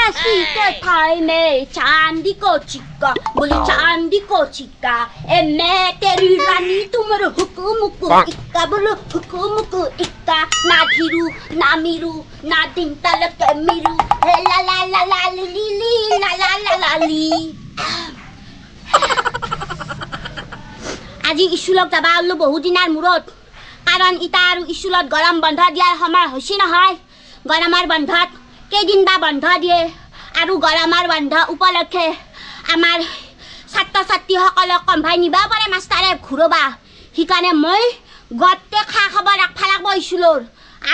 काशी के Thai में चांदी को चिक्का बोले चांदी को चिक्का ए मैं तेरी रानी तुम्हारे हुकुम को इक्का बोलो हुकुम को इक्का ना धीरू ना मीरू ना दिन तलक मीरू ला ला ला ला ली ली ला ला ला ला ली আজি স্কুলত যাবা ওলো বহু দিনাৰ মূৰত কাৰণ ইটা আৰু স্কুলত গৰম বন্ধ দিয়াৰ সময় হৈছে নহয় গৰমৰ বন্ধত কেইদিন বা বন্ধ দিয়ে আৰু গৰমৰ বন্ধ উপলক্ষে আমাৰ ছাত্ৰ ছাত্ৰীসকলক কম্ভাই নিবা পাৰে মাষ্টাৰে ঘূৰবা সেইকাৰণে মই গতে খা খবৰ ৰাখবা লাগব স্কুলৰ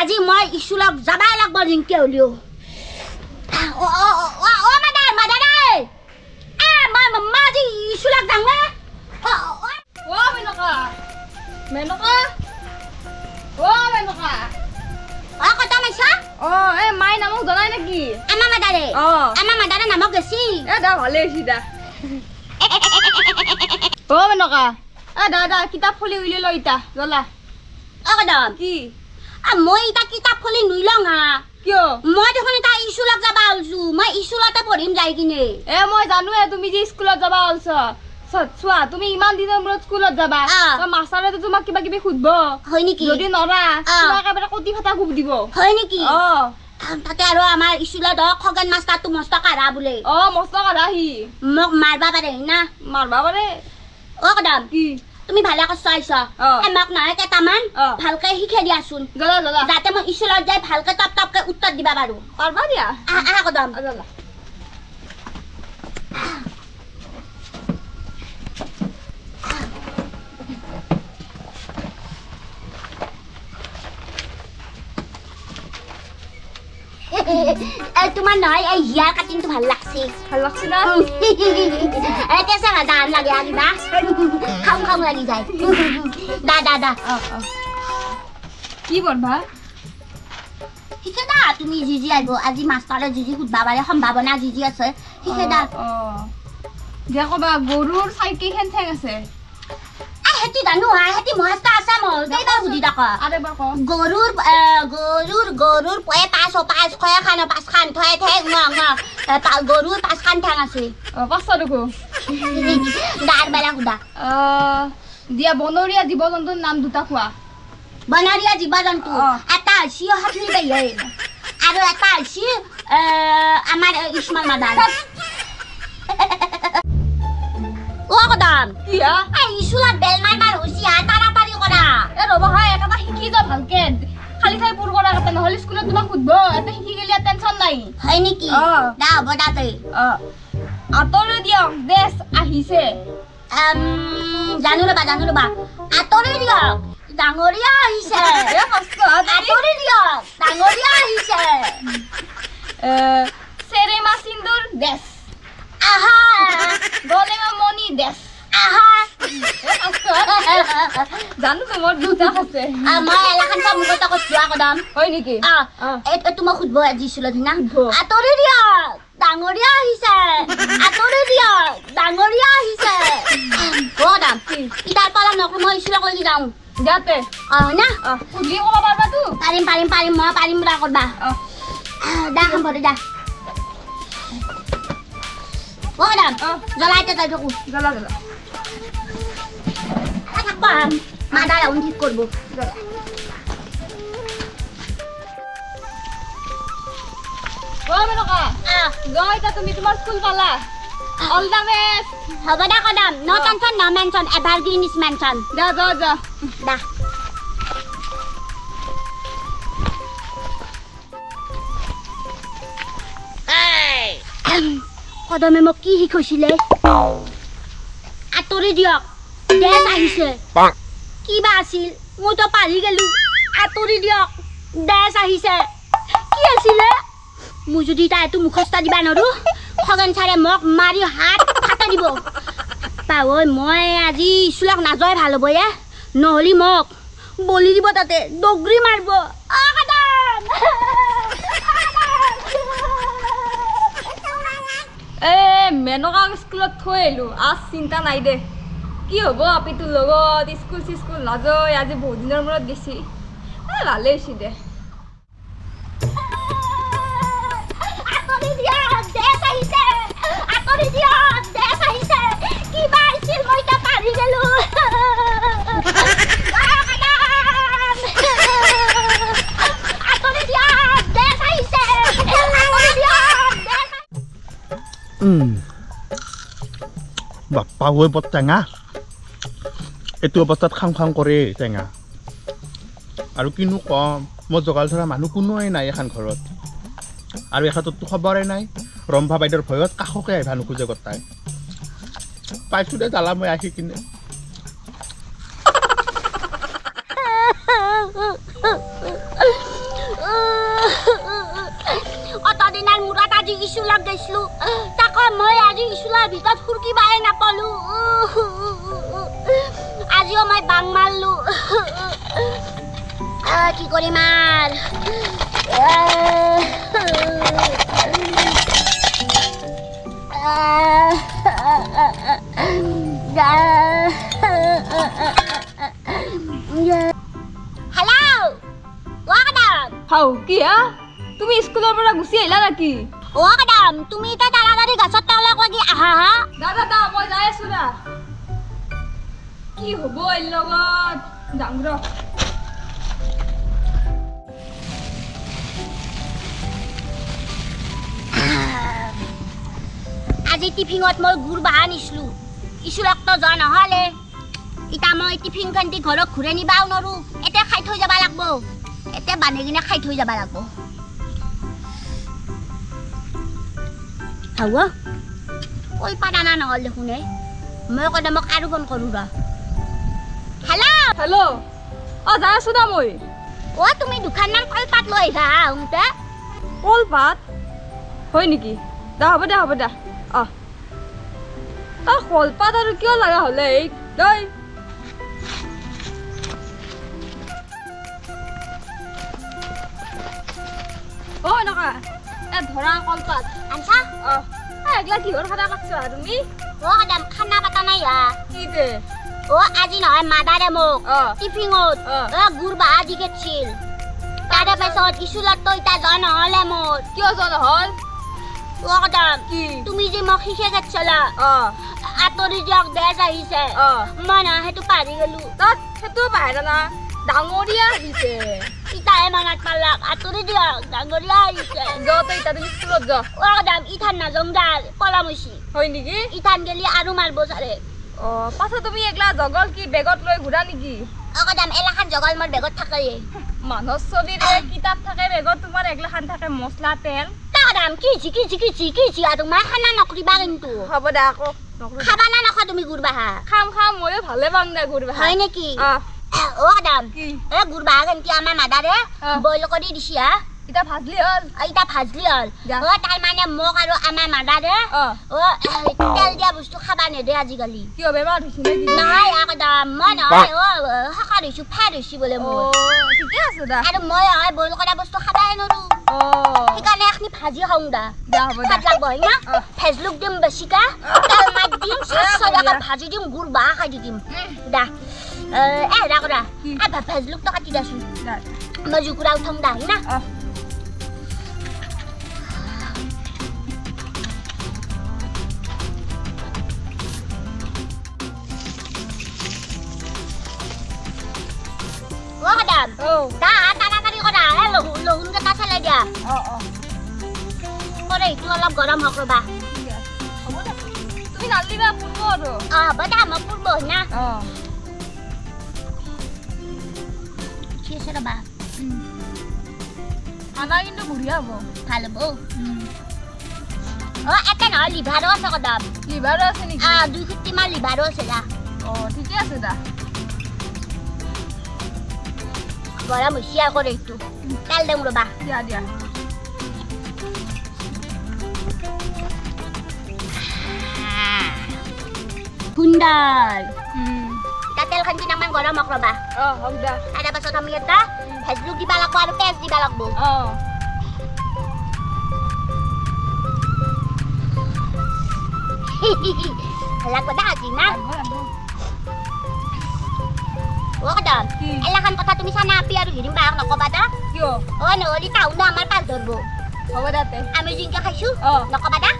আজি মই স্কুলত যাবা লাগব জিংকে হলিও ও মাদাৰে মই আজি স্কুলত যাম Wah, Menoka. Menoka. Wah, Menoka. Kau tahu Masya? Oh, main namok donai lagi. Ama madare. Oh. Ama madare namok gesi. Dah boleh sih dah. Oh, Menoka. Dah kita poli uli lo ita, zola. Kau tahu? Ki. Moi ita kita poli nuilong ha. Kyo? Moi dekon ita isulak jaba alsu. Moi isulate porim jai kine. Moi janu tumi je schoolot jaba alsa. চোৱা তুমি ইমান দিনৰ মূৰত স্কুলত যাবা মাষ্টাৰে তোমাক কিবা কিবি খুদব হয় নেকি যদি নৰা তোমাক এবাৰে কটি ফাটা খুব দিব হয় নেকি তাতে আৰু আমাৰ স্কুলত খগেন মাষ্টাৰটো মস্ত কাঢ়া বোলে মস্ত কাঢ়া হি মোক মাৰবা পাৰে না মাৰবা পাৰে কদম কি তুমি ভালে কষ্ট আইছা মোক নহয় কেইটামান ভালকে শিকাই দিয়াচোন যাতে মই স্কুলত যাই ভালকে টপ টপকে উত্তৰ দিবা পাৰো পাৰবা দিয়া আহা কদম তোমার নয় এই হিয়ার কাটিং তো ভালো লাগছে না কেসে দান লাগে আগে না খাম খাম লাগি যায় দা কি বলবা শিকে দা তুমি জিজি আইব আজি মাষ্টারে জিজি খুদবা বারে সম্ভাৱনা জিজি আছে শিকে দা দিয়া কবা গৰুৰ চাইকেল হেন ঠেং আছে হেতি জানো হেতি মহাস্তা আছে মোৰ কেইবাৰ সুধি থাকা আৰে বৰ ক গৰুৰ পয়ে পাঁচ খয়া খান পাঁচ খান থয় ঠেং গৰুৰ পাঁচ খান ঠেং আছে পাঁচটা দেখো দাৰ বেলা সুধা দিয়া বনৰীয়া জীৱ জন্তুৰ নাম দুটা কোৱা বনৰীয়া জীৱ জন্তু এটা হৈছে হাতী বেয়ে আৰু এটা হৈছে আমাৰ ইছমাইল মাদাৰ ও কদম কিয়া এই স্কুলত বেল মাৰবাৰ হৈছে তাড়াতাড়ি কৰা ৰবা হাই এটা শিকি যা ভালকে খালি খাই পুৰ কৰা কথা নহলে স্কুলত তোমাক খুদব এটা শিকি গেলি টেনচন নাই হয় নেকি দা হ'ব দাতে আতৰে দিয়ক দেশ আহিছে জানো ৰবা আতৰে দিয়ক ডাঙৰীয়া আহিছে আতৰে দিয়ক ডাঙৰীয়া আহিছে চেৰেমা সিন্দুৰ দেশ আহা গলেমা মনি দেশ আহা জানো তোমাৰ দুটা আছে মই এলাখান কা মুখত কৈছোৱা কদম হয় নেকি এইটো মই সুধব আজিছিল না আতৰি দিয়ক ডাঙৰীয়া আহিছে আতৰি দিয়ক ডাঙৰীয়া আহিছে কদম ইটাৰ পালা নকৰো মই স্কুলত কৰি যাওঁ যাতে না সুধি ক'ব পাৰবা তো পাৰিম মই পাৰিম বুঢ়া কৰবা দা খাম ভৰি দা কদম জ্বলাইতে যাই থাকো জ্বলা থাকবা মাদাৰ আউন ঠিক কৰবো মেনকা জয়টা তুমি তোমাৰ স্কুল পালা অল দা বেস্ট হ'ব দা কদম no tension no mention evergreen is mention যা দা কদমে মোক কি শিকাইছিলে আতৰি দিয়ক দেশ আহিছে কিবা আছিল মই তো পাহৰি গেলো আতৰি দিয়ক দেশ আহিছে কি আছিলে মই যদি তাইটো মুখস্থ দিবা নৰো খগন ছাৰে মোক মাৰি হাত ফাটা দিব পাৱৈ মই আজি স্কুলত নাযায় ভাল হ'ব নহলি মোক বলি দিব তাতে ডগৰি মাৰিব মেনকা স্কুলত থৈ আহিলো আজ চিন্তা নাই দে কি হ'ব আপিটোৰ লগত স্কুল নাযায় আজি বহুত দিনৰ মূৰত গেছি ভালে হৈছে দে বাপ্পা হৈ বৰ টেঙা এইটো অৱস্থাত খাং খাং কৰে টেঙা আৰু কিনো কম মই জগাল ধৰা মানুহ কোনোৱেই নাই এখন ঘৰত আৰু এখেততো খবৰে নাই ৰম্ভা বাইদেউৰ ভয়ত কাষকে আহিবা নোখোজে গতাই পাইছোঁ দে জ্বালা মই আহি কিনে অতদিনাৰ মূৰত আজি স্কুলত গৈছিলোঁ তাকো মই আজি স্কুলৰ ভিতৰত ফুৰকিবাই নাপালোঁ আজিও মই বাং মাৰলোঁ কি কৰিম আৰু হেল্ল' ৱাকডাম হাও কি হা তুমি স্কুলৰ পৰা গুচি আহিলা নেকি ৱাকডাম তুমি এতিয়া তাড়াতাড়ি গাছত তলক লাগি আহা হা দাদা মই যাই আছো না কি হ'ব এই লগত যাম ৰ আজি টিফিনত মই গুড় বাহা নিছিলোঁ স্কুলততো যোৱা নহ'লে এতিয়া মই টিফিনখন দি ঘৰত ঘূৰাই নিবাও নোৱাৰোঁ এতিয়া খাই থৈ যাব লাগিব এতিয়া বান্ধি কিনে খাই থৈ যাব লাগিব হ'ব কলপাত আনা নহ'ল দেখোন মই ক'লে মোক আৰু ফোন কৰোঁ ৰ হেল্ল' যাই আছো দা মই তুমি দোকানমান কলপাত লৈ আহিবা আহোঁতে কলপাত হয় নেকি দা হ'ব দা কলপাত আৰু কিয় লগা হ'লে এই দেই এনেকুৱা ধৰা কলপাত আনছা এগলা কিহৰ খানা পাতছ তুমি দাম খানা পাতা নাই কি দে আজি নহয় মাদাৰে মোক টিফিনত গুড় বাহা দি খেছিল তাৰে পাছত স্কুলততো এতিয়া যোৱা নহ'লে মোৰ কিয় যোৱা নহ'ল কি তুমি যে মোক শিকে খেছিলা আঁতৰি দিয়ক দেশ আহিছে মই নহয় সেইটো পাহৰি গলো সেইটো পাহৰা না ডাঙৰীয়া আহিছে ইটাহে মনত পালাক আঁতৰি দিয়ক ডাঙৰীয়া আহিছে এতিয়া তুমি স্কুলত যোৱা দাম ইথান নাযাওঁ দাল পলাম হৈছি হয় নেকি ইথান গেলি আৰু মাৰিব চাৰে পাছত তুমি এগলা জগল কি বেগত লৈ ঘূৰা নেকি দাম এলাখান জগল মোৰ বেগত থাকে মানুহৰ চলিৰে কিতাপ থাকে বেগত তোমাৰ এগলাখান থাকে মছলা তেল দাম কি আৰু মই খানা নকৰিবা কিন্তু হ'ব দে আকৌ খাবা না নখা তুমি গুড় বাহা খাম ময়ো ভালে পাম দে গুড় বাহা হয় নেকি দাম গুড় বাহা কিন্তু আমাৰ মাদাৰে বইল কৰি দিছি এতিয়া ভাজলি হ'ল তাৰ মানে মোক আৰু আমাৰ মাদাৰে তেল দিয়া বস্তু খাবা নেদে আজিকালি কিয় বেমাৰ হৈছে নেকি নহয় দাম মই নহয় শকত হৈছো ফেট হৈছি বোলে মোৰ ঠিকে আছে দা আৰু মই বইল কৰা বস্তু খাবাই নোৱাৰো সেইকাৰণে এখনি ভাজি খাওঁ দা ভাত লাগব হয় না ফেচলুক দিম বেছিকে তেল মাত দিম ভাজি দিম গুড় বাহা খাই দিম দা ৰাখৰা ফেচলুকটো কাটি দেচোন মই জুকুৰা উঠাম দা হয় না তাড়াতাড়ি কৰা লহুন কেইটা চেলাই দিয়া এইটো অলপ গৰম হওক ৰবা তুমি নালিবা পুৰব আৰু হ'ব দা মই পুৰব না ঠিক আছে ৰবা খানা কিন্তু বঢ়িয়া হ'ব ভাল হ'ব এটা নহয় লিভাৰো আছে কদম লিভাৰো আছে নেকি 2 খুটিমান লিভাৰো আছে দা ঠিকে আছে দা গৰম হৈছে আকৌ এইটো তেল দিম ৰবা দিয়া সুন্দৰ তেলখন কিনামান গৰম হওক ৰবা হওক দা তাৰ পাছত আমি এটা ভেজলুক দিবা লাগব আৰু পেঁয়াজ দিবা লাগব লাগব দা আজি না কদম এলাখান কথা তুমি চানা আপি আৰু হিৰিম বাক নকবা দা কিয় নহ'লে টাউন আমাৰ পাল ধৰব হ'ব দাতে আমি জিংকে খাইছো নকবা দা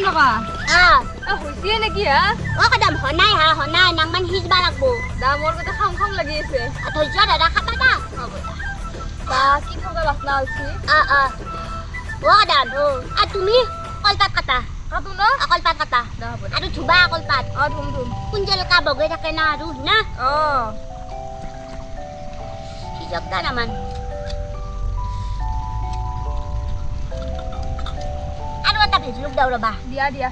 লগা হৈছে নেকি হা কদম হনাই হা হনাই নাংমান সিজবা লাগবো দা মোৰ গোটে খাম খাম লাগি আছে ধৈৰ্য দাদা খাবা দা বা কি খাবা বাসনা হৈছে কদম তুমি কলপাত কাটা কাটো ন কলপাত কাটা দা হ'ব আৰু ধুবা কলপাত ধুম ধুম কুঞ্জলকা বগৈ থাকে না আৰু না সিজক দা নামান আৰু এটা ভেজলুক দাও ৰবা দিয়া দিয়া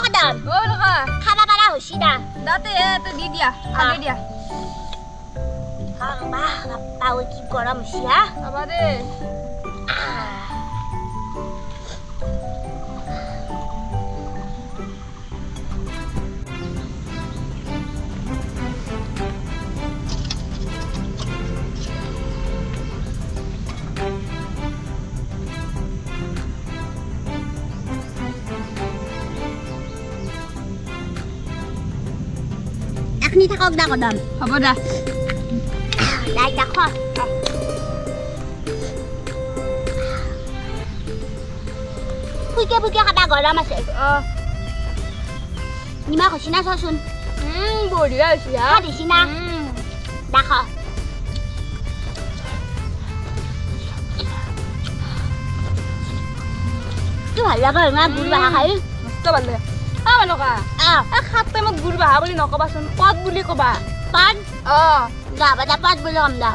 কদম লগা খাবা পাৰা হৈছি দা দাতে এতে দি দিয়া আগে দিয়া বাপ্পা ঐ কি গৰম হৈছি হা খাবা দে এখনি থাকক দা কদম হ'ব দা লাই দেখ ফুইকে ফুইকে খাবা গৰম আছে নিমখ হৈছি না চাচোন বঢ়িয়া হৈছে হা দিছি না দেখ কি ভাল লাগে না গুড় বাহা খাই মস্ত ভাল লাগে লগা খাত টাইমত গুড় বাহা বুলি নকবাচোন পদ বুলি কবা পাত গা বাদা পাত বুলি কম দা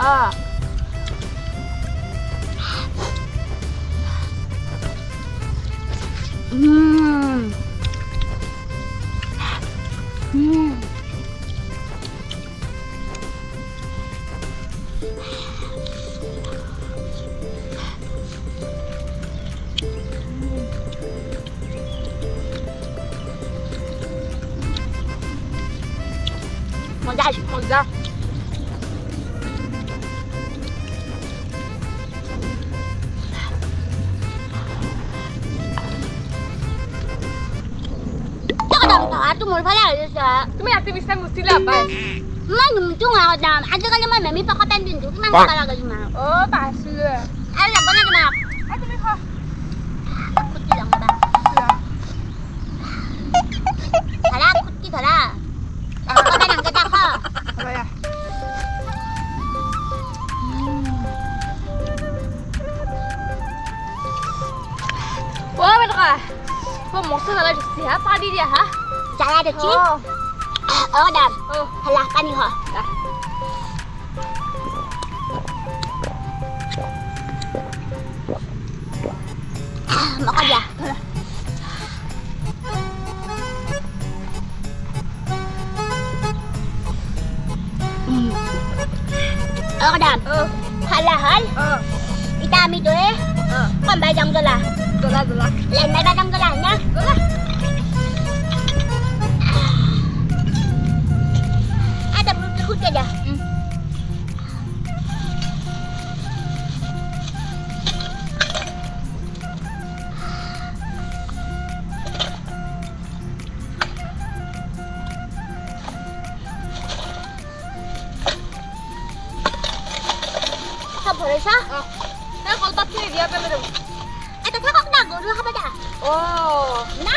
মজা মোৰ ফালে আহিছা তুমি ৰাতি বিছনা মুচিলা পাই মই নুমটো দাম আজিকালি মই মেমি পকা পেন পিন্ধো কিমান টকা লাগে তোমাৰ পাইছিলো আৰু যাব না তোমাক তুমি খা কুটি যাম বা ধৰা কুটি ধৰা পকা নাংকে তা খা হয়া বেটা মস্ত জ্বালাই দিছি হা পানী দিয়া হা জ্বালাই দিছি দাম হালা পানী খ মকা দিয়া দাম হালা হাল ইটা আমি দোয়ে কম্বাই যাম জ্বলা জ্বলা জ্বলা lain na dadang galah na. জ্বলা Ada belum hut aja. Sa boleh sa? kalau tak sini dia apa tu? Takok na guru ka ba da? Na?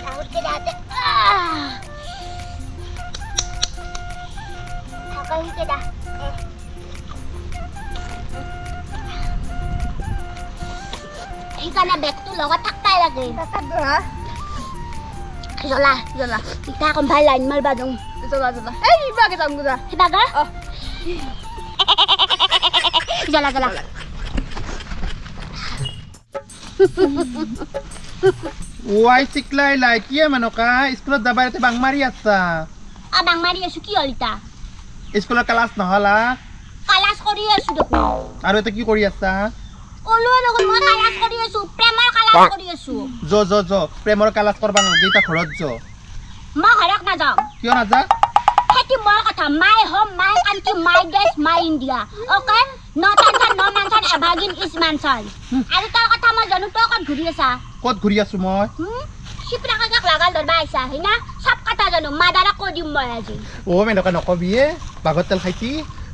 Takot ka dati. Takot ka da. Ikan na bet tu logo taktai lagi. Takut ha? জ্বলা জ্বলা ইটা কম ভাল line মার বাদং জ্বলা জ্বলা এই ইবাগে যাম গুজা হিবাগা জ্বলা জ্বলা ওয়াই সিকলাই লাই কি মানকা স্কুলত যাবাৰতে বাং মাৰি আছা বাং মাৰি আছো কি হলিতা স্কুলৰ ক্লাছ নহলা কালাজ কৰি আছো দেখোন আৰু এটা কি কৰি আছা কলোৱে দেখোন মই কালাজ কৰি আছো প্ৰেমৰ কালাজ কৰি আছো জ প্ৰেমৰ ক্লাছ কৰবা নালাগে এতিয়া ঘৰত য মই ঘৰত নাযাওঁ কিয় নাযা সেইটো মোৰ কথা my home my country my দেশ my India okay no mention evergreen is mention আৰু তাৰ কথা মই জানো তই ক'ত ঘূৰি আছা ক'ত ঘূৰি আছো মই শিপৰাকাক লাগাল ধৰবা আহিছা হয়না চব কথা জানো মাদাৰা কৈ দিম মই আজি মেনকা নকবি বাঘৰ তেল খাইছি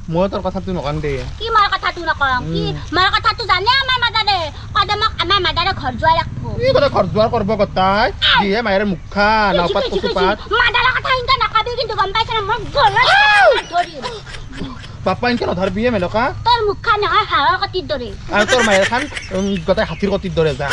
মই তোৰ কথাটো নকং দে কি মোৰ কথাটো নকওঁ কি মোৰ কথাটো জানে আমাৰ মাদাৰে কদমক আমাৰ মাদাৰে ঘৰ যোৱাই ৰাখব এই কথা ঘৰ যোৱাৰ কৰিব গতাই দিয়ে মায়েৰে মুখা নাওপাত কচুপাত মাদাৰা কথা ইনকা নকবি কিন্তু গম পাইছ না মই গলত ধৰিম পাপা ইনকে নধৰবি মেনকা তোৰ মুখা নহয় হাঁহৰ কটিৰ দৰে আৰু তোৰ মায়েৰ খান গতাই হাতীৰ কটিৰ দৰে যা